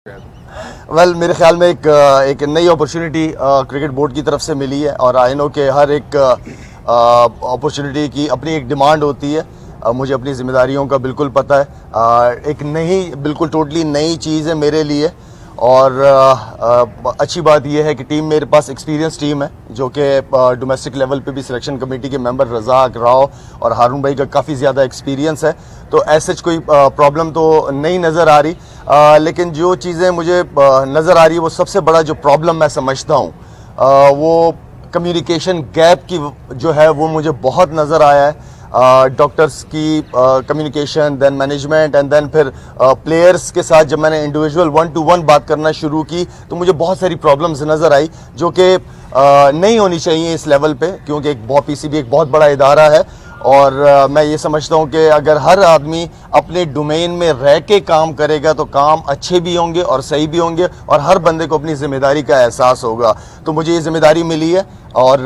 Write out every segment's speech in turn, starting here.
मेरे ख्याल में एक नई अपॉर्चुनिटी क्रिकेट बोर्ड की तरफ से मिली है और आई नो कि हर एक अपॉर्चुनिटी की अपनी एक डिमांड होती है। मुझे अपनी जिम्मेदारियों का बिल्कुल पता है। एक नई बिल्कुल टोटली नई चीज़ है मेरे लिए और अच्छी बात यह है कि टीम मेरे पास एक्सपीरियंस टीम है जो कि डोमेस्टिक लेवल पे भी सिलेक्शन कमेटी के मेंबर रज़ाक राव और हारून भाई का काफ़ी ज़्यादा एक्सपीरियंस है, तो ऐसे कोई प्रॉब्लम तो नहीं नज़र आ रही। लेकिन जो चीज़ें मुझे नज़र आ रही है वो सबसे बड़ा जो प्रॉब्लम मैं समझता हूँ वो कम्युनिकेशन गैप की जो है वो मुझे बहुत नज़र आया है। डॉक्टर्स की communication, then management and then फिर प्लेयर्स के साथ जब मैंने इंडिविजुअल 1-to-1 बात करना शुरू की तो मुझे बहुत सारी प्रॉब्लम्स नज़र आई जो कि नहीं होनी चाहिए इस लेवल पे, क्योंकि पीसीबी एक बहुत बड़ा इदारा है और मैं ये समझता हूँ कि अगर हर आदमी अपने डोमेन में रह के काम करेगा तो काम अच्छे भी होंगे और सही भी होंगे और हर बंदे को अपनी ज़िम्मेदारी का एहसास होगा। तो मुझे ये ज़िम्मेदारी मिली है और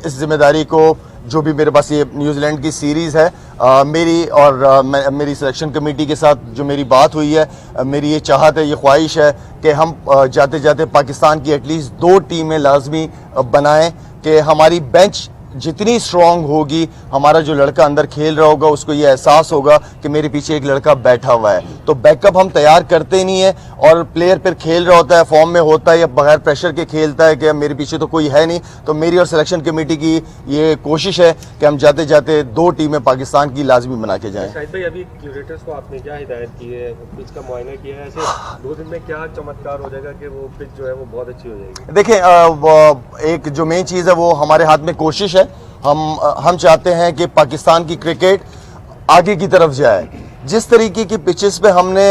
इस ज़िम्मेदारी को जो भी मेरे पास ये न्यूजीलैंड की सीरीज़ है मेरी और मेरी सिलेक्शन कमेटी के साथ जो मेरी बात हुई है, मेरी ये चाहत है, ये ख्वाहिश है कि हम जाते जाते पाकिस्तान की एटलीस्ट 2 टीमें लाजमी बनाएं कि हमारी बेंच जितनी स्ट्रॉन्ग होगी, हमारा जो लड़का अंदर खेल रहा होगा उसको ये एहसास होगा कि मेरे पीछे एक लड़का बैठा हुआ है। तो बैकअप हम तैयार करते ही नहीं है और प्लेयर फिर खेल रहा होता है, फॉर्म में होता है या बगैर प्रेशर के खेलता है कि मेरे पीछे तो कोई है नहीं। तो मेरी और सिलेक्शन कमेटी की ये कोशिश है कि हम जाते जाते 2 टीमें पाकिस्तान की लाजमी बना के जाएं। शाहिद भाई, अभी क्यूरेटर्स को आपने क्या हिदायत की है, पिच का मुआयना किया है, ऐसे 2 दिन में क्या चमत्कार हो जाएगा कि वो पिच जो है वो बहुत अच्छी हो जाएगी? देखिए, एक जो मेन चीज़ है वो हमारे हाथ में कोशिश है। हम चाहते हैं कि पाकिस्तान की क्रिकेट आगे की तरफ जाए। जिस तरीके की पिचेस पे हमने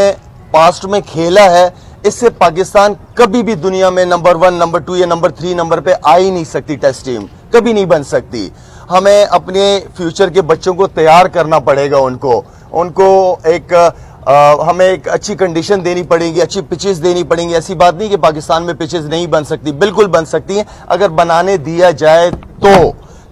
पास्ट में खेला है, इससे पाकिस्तान कभी भी दुनिया में नंबर 1, नंबर 2 या नंबर 3 नंबर पे आ ही नहीं सकती। टेस्ट टीम कभी नहीं बन सकती। हमें अपने फ्यूचर के बच्चों को तैयार करना पड़ेगा। उनको हमें एक अच्छी कंडीशन देनी पड़ेगी, अच्छी पिचेस देनी पड़ेंगी। ऐसी बात नहीं कि पाकिस्तान में पिचेस नहीं बन सकती, बिल्कुल बन सकती हैं अगर बनाने दिया जाए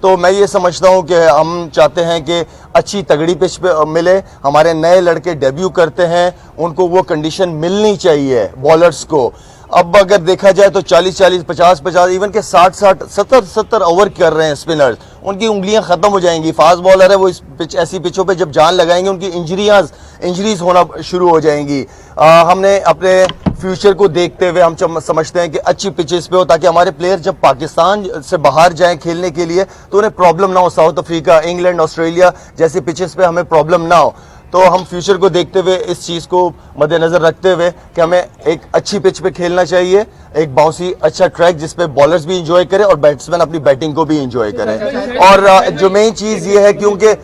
तो मैं ये समझता हूँ कि हम चाहते हैं कि अच्छी तगड़ी पिच पे मिले। हमारे नए लड़के डेब्यू करते हैं, उनको वो कंडीशन मिलनी चाहिए बॉलर्स को। अब अगर देखा जाए तो 40-40, 50-50, इवन के 60-60, 70-70 ओवर कर रहे हैं स्पिनर्स, उनकी उंगलियां खत्म हो जाएंगी। फास्ट बॉलर है वो ऐसी पिचों पे जब जान लगाएंगे उनकी इंजरीज होना शुरू हो जाएंगी। हमने अपने फ्यूचर को देखते हुए हम समझते हैं कि अच्छी पिचेस पे हो ताकि हमारे प्लेयर जब पाकिस्तान से बाहर जाएं खेलने के लिए तो उन्हें प्रॉब्लम ना हो। साउथ अफ्रीका, इंग्लैंड, ऑस्ट्रेलिया जैसी पिचेस पे हमें प्रॉब्लम ना हो। तो हम फ्यूचर को देखते हुए इस चीज़ को मद्देनजर रखते हुए कि हमें एक अच्छी पिच पे खेलना चाहिए, एक बाउंसी अच्छा ट्रैक जिस पे बॉलर्स भी इंजॉय करें और बैट्समैन अपनी बैटिंग को भी इंजॉय करें। और जो मेन चीज़ ये है क्योंकि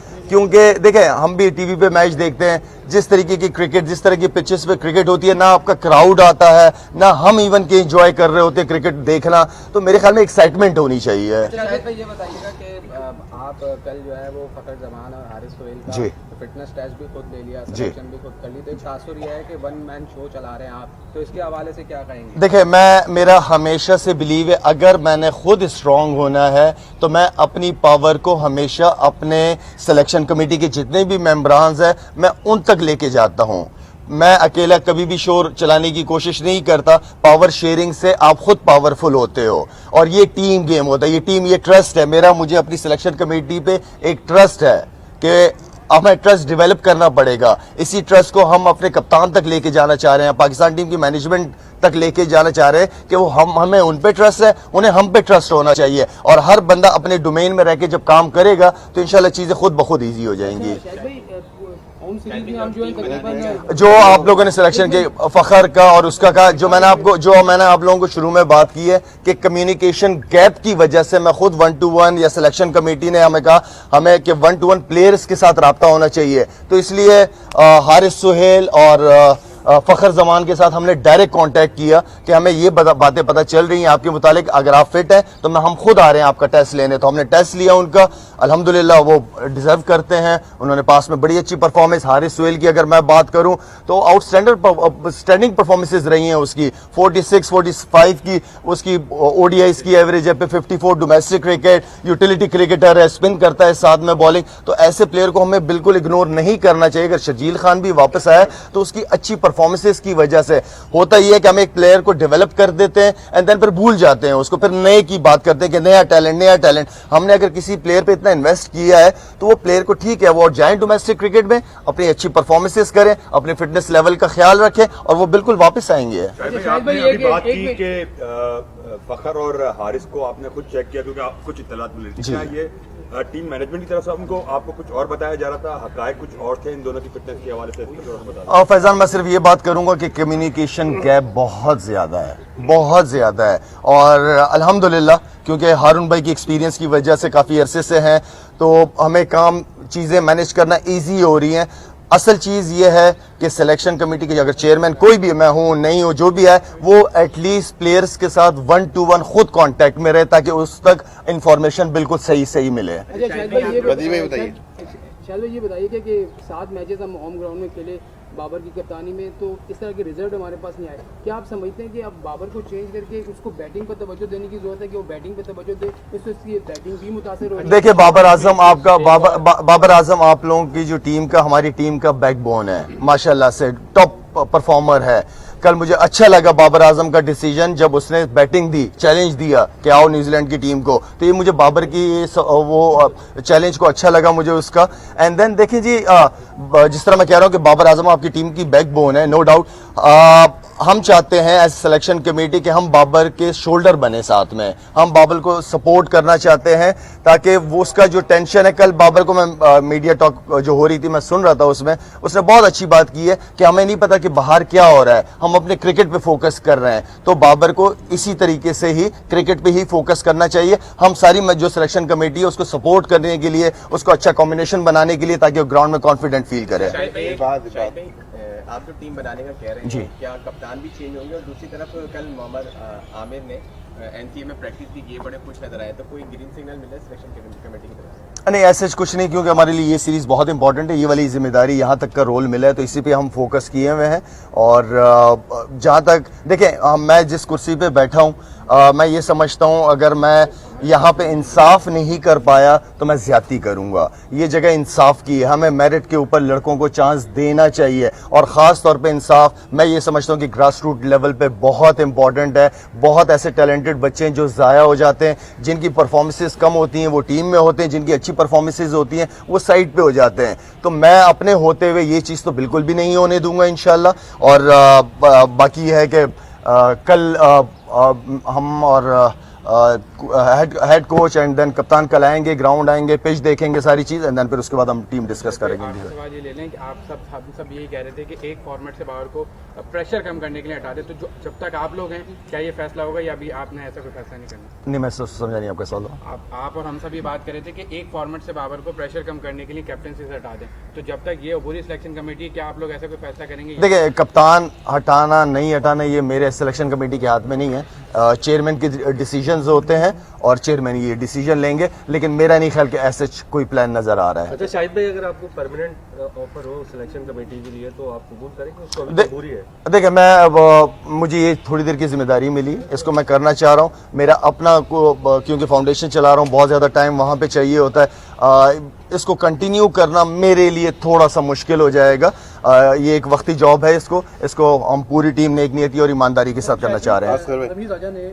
देखें, हम भी टीवी पे मैच देखते हैं, जिस तरीके की क्रिकेट, जिस तरह की पिचेस पे क्रिकेट होती है, ना आपका क्राउड आता है, ना हम इवन के एंजॉय कर रहे होते हैं क्रिकेट देखना। तो मेरे ख्याल में एक्साइटमेंट होनी चाहिए। ये बताइएगा कि आप कल जो है वो फखर जमान और हारिस सोहेल का फिटनेस टेस्ट भी खुद ले लिया, सिलेक्शन भी खुद कर ली, तो एक तासुर यह है कि 1 मैन शो चला रहे हैं आप, तो इसके हवाले से क्या कहेंगे? देखिए, मेरा हमेशा से बिलीव है अगर मैंने खुद स्ट्रांग होना है तो मैं अपनी पावर को हमेशा अपने सिलेक्शन कमेटी के जितने भी मेंबरान हैं मैं उन तक लेके जाता हूं। मैं अकेला कभी भी शोर चलाने की कोशिश नहीं करता। पावर शेयरिंग से आप खुद पावरफुल होते हो और ये टीम गेम होता है, ये ट्रस्ट है मेरा। मुझे अपनी सिलेक्शन कमेटी पे एक ट्रस्ट है कि हमें ट्रस्ट डेवलप करना पड़ेगा। इसी ट्रस्ट को हम अपने कप्तान तक लेके जाना चाह रहे हैं, पाकिस्तान टीम की मैनेजमेंट तक लेके जाना चाह रहे हैं कि वो हमें उन पे ट्रस्ट है, उन्हें हम पे ट्रस्ट होना चाहिए और हर बंदा अपने डोमेन में रह के जब काम करेगा तो इंशाल्लाह चीजें खुद ब खुद ईजी हो जाएंगी। जो आप लोगों ने सिलेक्शन के फखर का और उसका कहा, जो मैंने आप लोगों को शुरू में बात की है कि कम्युनिकेशन गैप की वजह से मैं खुद 1-to-1 या सिलेक्शन कमेटी ने हमें कहा हमें कि 1-to-1 प्लेयर्स के साथ रब्ता होना चाहिए। तो इसलिए हारिस सोहेल और फखर जमान के साथ हमने डायरेक्ट कांटेक्ट किया कि हमें ये बातें पता चल रही हैं आपके मुतालिक, अगर आप फिट हैं तो हम खुद आ रहे हैं आपका टेस्ट लेने। तो हमने टेस्ट लिया उनका, अल्हम्दुलिल्लाह वो डिजर्व करते हैं, उन्होंने पास में बड़ी अच्छी परफॉर्मेंस। हारिस सोहेल की अगर मैं बात करूं तो आउटस्टैंडिंग परफॉर्मेंसेस रही हैं उसकी। 46-45 की उसकी ओडीआईज की एवरेज है पे 54। डोमेस्टिक क्रिकेट, यूटिलिटी क्रिकेटर है, स्पिन करता है साथ में बॉलिंग। तो ऐसे प्लेयर को हमें बिल्कुल इग्नोर नहीं करना चाहिए। अगर शर्जील खान भी वापस आया तो उसकी अच्छी परफॉर्मेंसेस की वजह से होता ही है कि हम एक प्लेयर को डेवलप कर देते हैं एंड देन फिर भूल जाते हैं उसको, फिर नए की बात करते हैं कि नया टैलेंट। हमने अगर किसी प्लेयर पे इतना इन्वेस्ट किया है तो वो प्लेयर को ठीक है वो जाए डोमेस्टिक क्रिकेट में, अपनी अच्छी परफॉर्मेंसेस करें, अपने फिटनेस लेवल का ख्याल रखें और वो बिल्कुल वापस आएंगे। आपने अभी बात की कि फखर और हारिस को आपने खुद चेक किया क्योंकि आप कुछ इत्तलात मिली थी, क्या ये टीम मैनेजमेंट की तरफ से आपको कुछ और बताया जा रहा था, हकायक कुछ और थे इन दोनों की फिटनेस के हवाले से? और फैजान मैं सिर्फ ये बात करूंगा कि कम्युनिकेशन गैप बहुत ज्यादा है और अल्हम्दुलिल्लाह क्योंकि हारून भाई की एक्सपीरियंस की वजह से काफी अरसे से हैं तो हमें काम चीजें मैनेज करना इजी हो रही हैं। असल चीज ये है कि सिलेक्शन कमेटी के अगर चेयरमैन कोई भी मैं हूं नहीं हूं जो भी है वो एटलीस्ट प्लेयर्स के साथ 1-to-1 खुद कांटेक्ट में रहे ताकि उस तक इंफॉर्मेशन बिल्कुल सही मिले। अच्छा शाहिद भाई ये बताइए कि 7 मैचेस हम होम ग्राउंड में खेले बाबर की कप्तानी में, तो इस तरह के रिजल्ट हमारे पास नहीं आए। क्या आप समझते हैं कि अब बाबर को चेंज करके उसको बैटिंग पर तवज्जो देने की जरूरत है कि वो बैटिंग पर तवज्जो दे, इससे उसकी बैटिंग भी मुतासिर हो? देखिए बाबर आजम आप लोगों की जो टीम का हमारी टीम का बैकबोन है, माशाल्लाह से टॉप परफॉर्मर है। कल मुझे अच्छा लगा बाबर आजम का डिसीजन जब उसने बैटिंग दी, चैलेंज दिया कि आओ न्यूजीलैंड की टीम को, तो ये मुझे बाबर की वो चैलेंज को अच्छा लगा मुझे उसका। एंड देन देखिए जी जिस तरह मैं कह रहा हूं कि बाबर आजम आपकी टीम की बैकबोन है, नो डाउट। हम चाहते हैं एज सिलेक्शन कमेटी कि हम बाबर के शोल्डर बने, साथ में हम बाबर को सपोर्ट करना चाहते हैं ताकि वो उसका जो टेंशन है, कल बाबर को मैं मीडिया टॉक जो हो रही थी मैं सुन रहा था, उसमें उसने बहुत अच्छी बात की है कि हमें नहीं पता कि बाहर क्या हो रहा है, हम अपने क्रिकेट पे फोकस कर रहे हैं। तो बाबर को इसी तरीके से ही क्रिकेट पे ही फोकस करना चाहिए। हम सारी जो सिलेक्शन कमेटी है उसको सपोर्ट करने के लिए, उसको अच्छा कॉम्बिनेशन बनाने के लिए ताकि वो ग्राउंड में कॉन्फिडेंट फील करे। आप जो टीम बनाने का कह रहे हैं क्या कप्तान भी चेंज होंगे? और दूसरी तरफ कल मोहम्मद आमिर ने एनसीए में प्रैक्टिस भी किए, बड़े खुश नजर आए, तो कोई ग्रीन सिग्नल मिला सिलेक्शन कमेटी की तरफ से? नहीं ऐसे कुछ नहीं क्योंकि हमारे लिए ये सीरीज बहुत इंपॉर्टेंट है, ये वाली जिम्मेदारी यहाँ तक का रोल मिला है तो इसी पे हम फोकस किए हुए हैं। और जहाँ तक देखें मैं जिस कुर्सी पे बैठा हूँ मैं ये समझता हूँ अगर मैं यहाँ पे इंसाफ नहीं कर पाया तो मैं ज्यादती करूंगा। ये जगह इंसाफ की है, हमें मेरिट के ऊपर लड़कों को चांस देना चाहिए और खास तौर पे इंसाफ मैं ये समझता हूँ कि ग्रास रूट लेवल पे बहुत इंपॉर्टेंट है। बहुत ऐसे टैलेंटेड बच्चे हैं जो ज़ाया हो जाते हैं, जिनकी परफॉर्मेंसेस कम होती हैं वो टीम में होते हैं, जिनकी अच्छी परफॉर्मेंसेस होती हैं वो साइड पे हो जाते हैं। तो मैं अपने होते हुए ये चीज़ तो बिल्कुल भी नहीं होने दूंगा इंशाल्लाह। और बाकी है कि कल हम और हेड कोच एंड देन कप्तान कल आएंगे, ग्राउंड आएंगे, पिच देखेंगे सारी चीज एंड देन फिर उसके बाद हम टीम डिस्कस करेंगे। सवाल ये ले लें कि आप सब यही कह रहे थे कि एक फॉर्मेट से बाबर को प्रेशर कम करने के लिए हटा दे, तो जब तक आप लोग हैं क्या ये फैसला होगा या अभी आपने ऐसा कोई फैसला नहीं करना? नहीं मैं समझा नहीं आपका सवाल। आप और हम सब ये बात कर रहे थे कि एक फॉर्मेट से बाबर को प्रेशर कम करने के लिए कैप्टनसी से हटा दें, तो जब तक ये पूरी सिलेक्शन कमेटी, क्या आप लोग ऐसा कोई फैसला करेंगे? देखिए कप्तान हटाना नहीं हटाना ये मेरे सिलेक्शन कमेटी के हाथ में नहीं है, चेयरमैन के डिसीजंस होते हैं और चेयरमैन ये डिसीजन लेंगे, लेकिन मेरा नहीं ख्याल कि ऐसे कोई प्लान नजर आ रहा है। अच्छा शाहिद भाई अगर आपको परमानेंट ऑफर हो सिलेक्शन कमेटी के लिए तो आप कबूल करेंगे? उसको अभी मजबूरी है? देखिए मुझे ये थोड़ी देर की जिम्मेदारी मिली, इसको मैं करना चाह रहा हूँ। मेरा अपना क्योंकि फाउंडेशन चला रहा हूँ, बहुत ज़्यादा टाइम वहाँ पे चाहिए होता है, इसको कंटिन्यू करना मेरे लिए थोड़ा सा मुश्किल हो जाएगा। ये एक वक्ती जॉब है, इसको हम पूरी टीम ने एक नियति और ईमानदारी के साथ करना चाह रहे हैं। रमीज राजा ने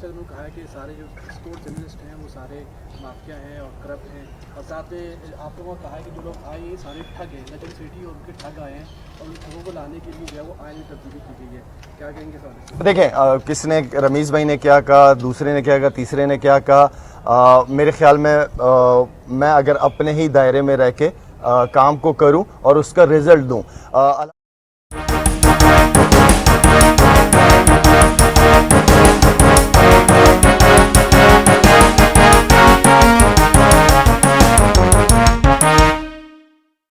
कहा है कि सारे जो स्पोर्ट्स जर्नलिस्ट हैं वो सारे माफिया हैं और करप्ट हैं, और साथ में आप लोगों ने कहा है कि जो लोग आए ये सारे ठग हैं, नजर सिटी और उनके ठग आए हैं और उन ठगों को लाने के लिए जो है वो आयन में तब्दीली की गई है, क्या कहेंगे सर? देखें किसने, रमीज भाई ने क्या कहा, दूसरे ने क्या कहा, तीसरे ने क्या कहा, मेरे ख्याल में मैं अगर अपने ही दायरे में रह के काम को करूं और उसका रिजल्ट दूं